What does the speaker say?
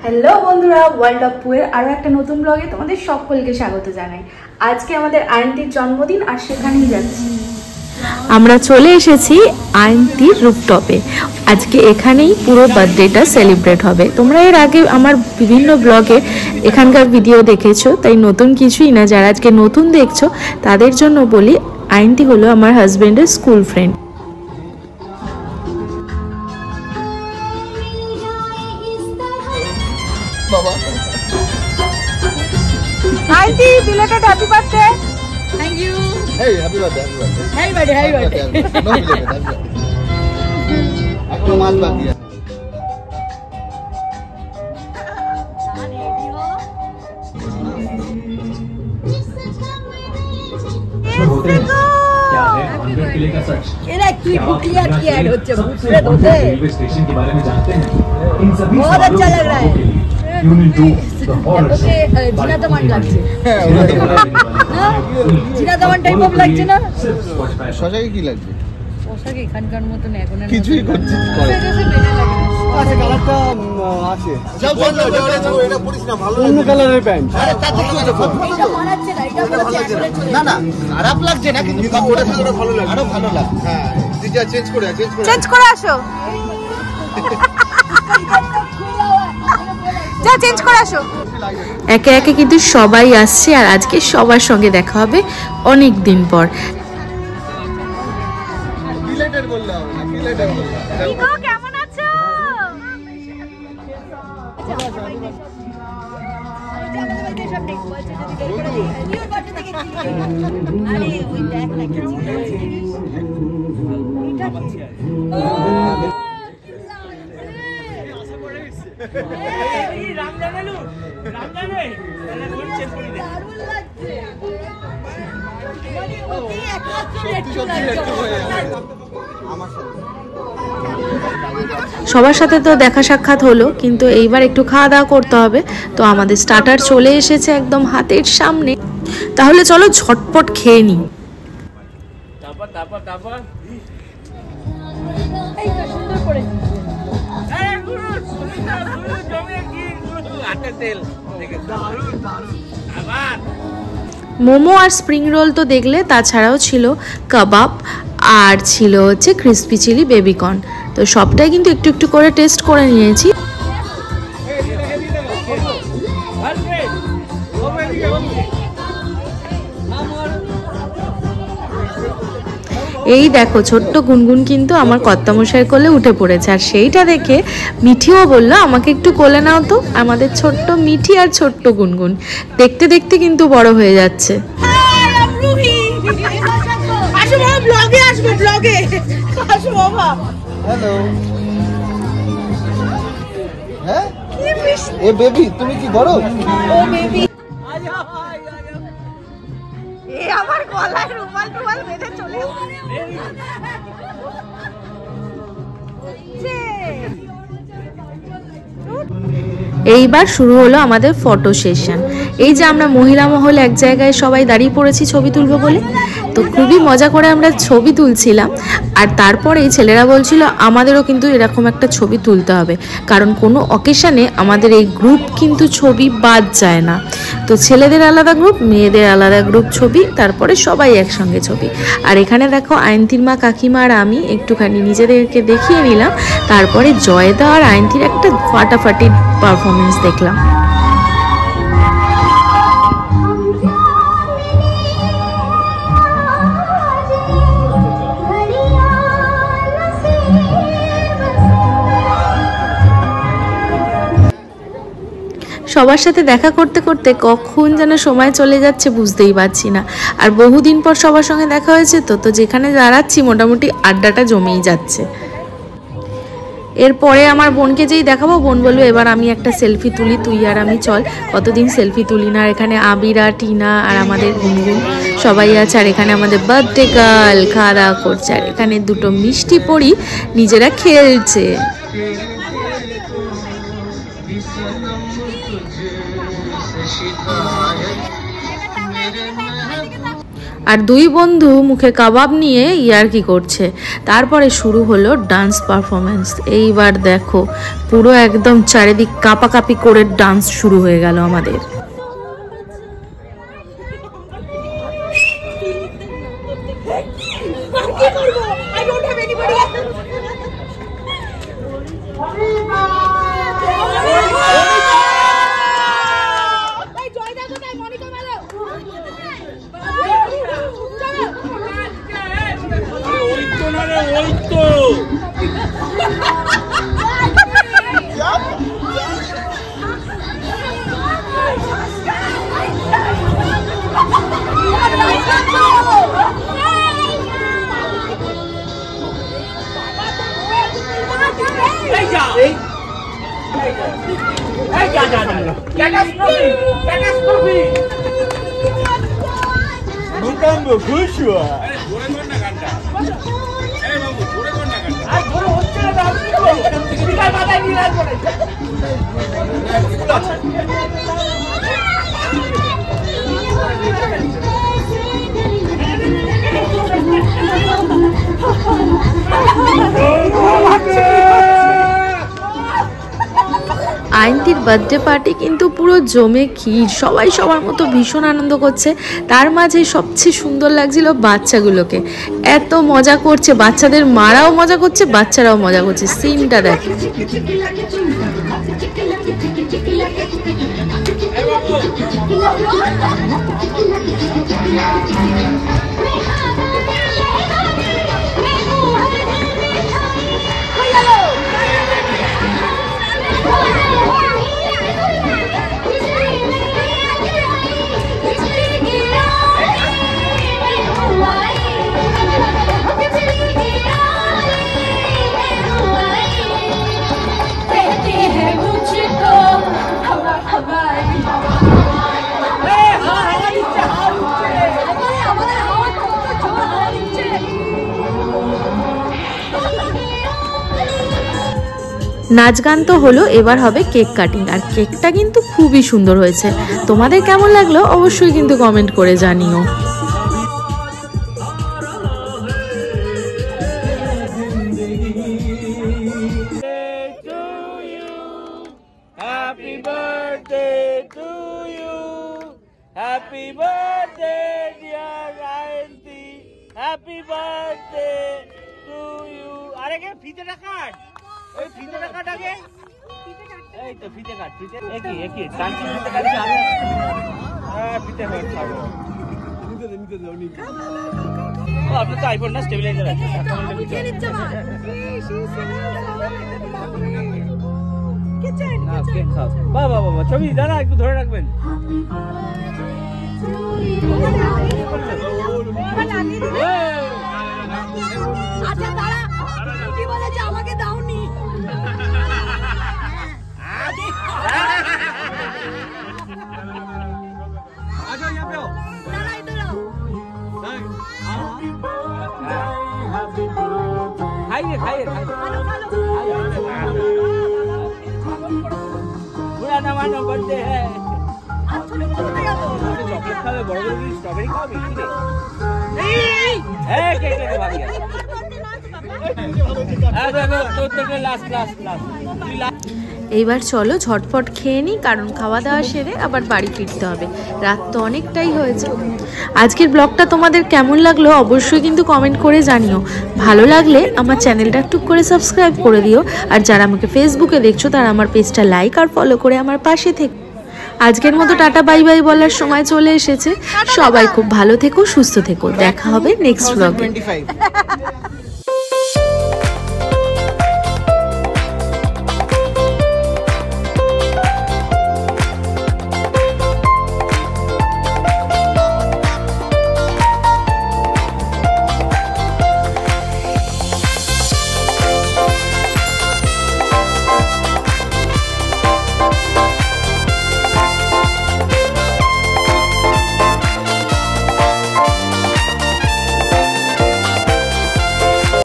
Hello বন্ধুরা, world of পুয়ের আরও একটা নতুন ব্লগে তোমাদের সকলকে স্বাগত জানাই। আজকে আমাদের আন্টির জন্মদিন আর সেখানেই যাচ্ছি। আমরা চলে এসেছি আন্টির রুফটপে। আজকে এখানেই পুরো বার্থডেটা সেলিব্রেট হবে। তোমরা এর আগে আমার বিভিন্ন ব্লগে এখানকার ভিডিও দেখেছো, তাই নতুন কিছুই না। যারা আজকে নতুন দেখছো তাদের জন্য বলি, আন্টি হলো আমার হাজবেন্ডের school friend. Baba. Auntie, belated happy birthday. Thank you. Hey, happy birthday, happy birthday. Happy birthday, happy birthday. No belated, happy birthday. এখনো মাস বাকি আছে। ये क्लिप बुकिया की ऐड होती है, खूबसूरत होते हैं। रेलवे स्टेशन के बारे में जानते हैं? इन सभी बहुत अच्छा लग रहा है। জিনা তমান লাগছে, জিনা তমান টাইপ অফ লাগছে না? শশাকে কি লাগছে? পোশাক এখানকার মতন এখন কিছুই করছে করে আচ্ছা, কালারটা আছে। যাও এটা পরিস না, ভালো অন্য কালারের প্যান্ট। আরে তাতে কি হলো? এটা মানাচ্ছে না, এটা ভালো লাগছে না। না খারাপ লাগছে না, কিন্তু ওটা থেকে ভালো লাগছে, আরো ভালো লাগছে। হ্যাঁ, দিজা চেঞ্জ করে আসো। যা চেঞ্জ করে আসো। একে একে কিন্তু সবাই আসছে, আর আজকে সবার সঙ্গে দেখা হবে অনেক দিন পর। রিলেটেড বললাম না, রিলেটেড বললাম। কেমন আছো? সবার সাথে তো দেখা সাক্ষাৎ হলো, কিন্তু এইবার একটু খাওয়া দাওয়া করতে হবে। তো আমাদের স্টার্টার চলে এসেছে একদম হাতের সামনে। তাহলে চলো ঝটপট খেয়ে নিই। মোমো আর স্প্রিং রোল তো দেখলে, তাছাড়াও ছিল কাবাব আর ছিল হচ্ছে ক্রিসপি চিলি বেবিকর্ন। তো সবটাই কিন্তু একটু একটু করে টেস্ট করে নিয়েছি। এই দেখো, ছোট্ট গুনগুন কিন্তু আমার কর্তামশাই কোলে উঠে পড়েছে, আর সেইটা দেখে মিঠিও বলল আমাকে একটু কোলে নাও তো। আমাদের ছোট্ট মিঠি আর ছোট্ট গুনগুন দেখতে দেখতে কিন্তু বড় হয়ে যাচ্ছে। হ্যালো। হ্যাঁ, এ বেবি তুমি কি বড়? ও বেবি, এ আমার গলায় রুমাল টুমাল বেঁধে চলে এইবার শুরু হলো আমাদের ফটো সেশন। এই যে আমরা মহিলা মহল এক জায়গায় সবাই দাঁড়িয়ে পড়েছি ছবি তুলবো বলে, তো খুবই মজা করে আমরা ছবি তুলছিলাম। আর তারপরে ছেলেরা বলছিল আমাদেরও কিন্তু এরকম একটা ছবি তুলতে হবে, কারণ কোনো অকেশনে আমাদের এই গ্রুপ কিন্তু ছবি বাদ যায় না। তো ছেলেদের আলাদা গ্রুপ, মেয়েদের আলাদা গ্রুপ ছবি, তারপরে সবাই একসঙ্গে ছবি। আর এখানে দেখো আয়ন্তীর মা, কাকিমা আর আমি একটুখানি নিজেদেরকে দেখিয়ে নিলাম। তারপরে জয়দা আর আয়ন্তীর একটা ফাটাফাটি পারফরমেন্স দেখলাম। সবার সাথে দেখা করতে করতে কখন যেন সময় চলে যাচ্ছে বুঝতেই পারছি না। আর বহুদিন পর সবার সঙ্গে দেখা হয়েছে, তো যেখানে দাঁড়াচ্ছি মোটামুটি আড্ডাটা জমেই যাচ্ছে। এরপরে আমার বোনকে যেই দেখাবো, বোন বলবে এবার আমি একটা সেলফি তুলি, তুই আর আমি চল, কতদিন সেলফি তুলি না। আর এখানে আবিরা, টিনা আর আমাদের গুনগুন সবাই আছে। আর এখানে আমাদের বার্থডে গার্ল খাওয়া দাওয়া করছে, আর এখানে দুটো মিষ্টি পরি নিজেরা খেলছে। আর দুই বন্ধু মুখে কাবাব নিয়ে ইয়ার্কি করছে। তারপরে শুরু হলো ডান্স পারফরমেন্স। এইবার দেখো পুরো একদম চারিদিক কাঁপাকাঁপি করে ডান্স শুরু হয়ে গেল আমাদের। আইনটির বার্থডে পার্টি কিন্তু পুরো জমে ক্ষীর, সবাই সবার মতো ভীষণ আনন্দ করছে। তার মাঝে সবচেয়ে সুন্দর লাগছিল বাচ্চাগুলোকে, এত মজা করছে, বাচ্চাদের মারাও মজা করছে, বাচ্চারাও মজা করছে। সিনটা দেখ। নাচ গান তো হলো, এবার হবে কেক কাটিং। আর কেকটা কিন্তু খুবই সুন্দর হয়েছে। তোমাদের কেমন লাগলো অবশ্যই কিন্তু কমেন্ট করে জানিও। Happy birthday to you. Happy birthday dear Aunty. Happy birthday to you. আরে কে ফিতেটা কাট, ওই ফিতেটা কাট আগে। এই তো ফিতে কাট, ফিতে একই টানছি ফিতে কাটছি আমি। হ্যাঁ ফিতে কাট ছাড়ো। ও আপনার তো আইফোন না, স্টেবিলাইজার আছে। বাবা বাবা ছবি দাঁড়া একটু ধরে রাখবেন। আচ্ছা দাঁড়া, কি বলেছে আমাকে দাওনি? खाइए खाइए पूरा ना मानो बर्थडे है। चॉकलेट खावे बड़ बड़ की स्ट्रॉबेरी खावे नहीं है के भाग गया। तो लास्ट এইবার চলো ঝটপট খেয়ে নিই, কারণ খাওয়া দাওয়া সেরে আবার বাড়ি ফিরতে হবে। রাত তো অনেকটাই হয়েছে। আজকের ব্লগটা তোমাদের কেমন লাগলো অবশ্যই কিন্তু কমেন্ট করে জানিও। ভালো লাগলে আমার চ্যানেলটা টুক করে সাবস্ক্রাইব করে দিও। আর যারা আমাকে ফেসবুকে দেখছো তারা আমার পেজটা লাইক আর ফলো করে আমার পাশে থেকো। আজকের মতো টাটা বাই বাই বলার সময় চলে এসেছে। সবাই খুব ভালো থেকো, সুস্থ থেকো। দেখা হবে নেক্সট ব্লগে।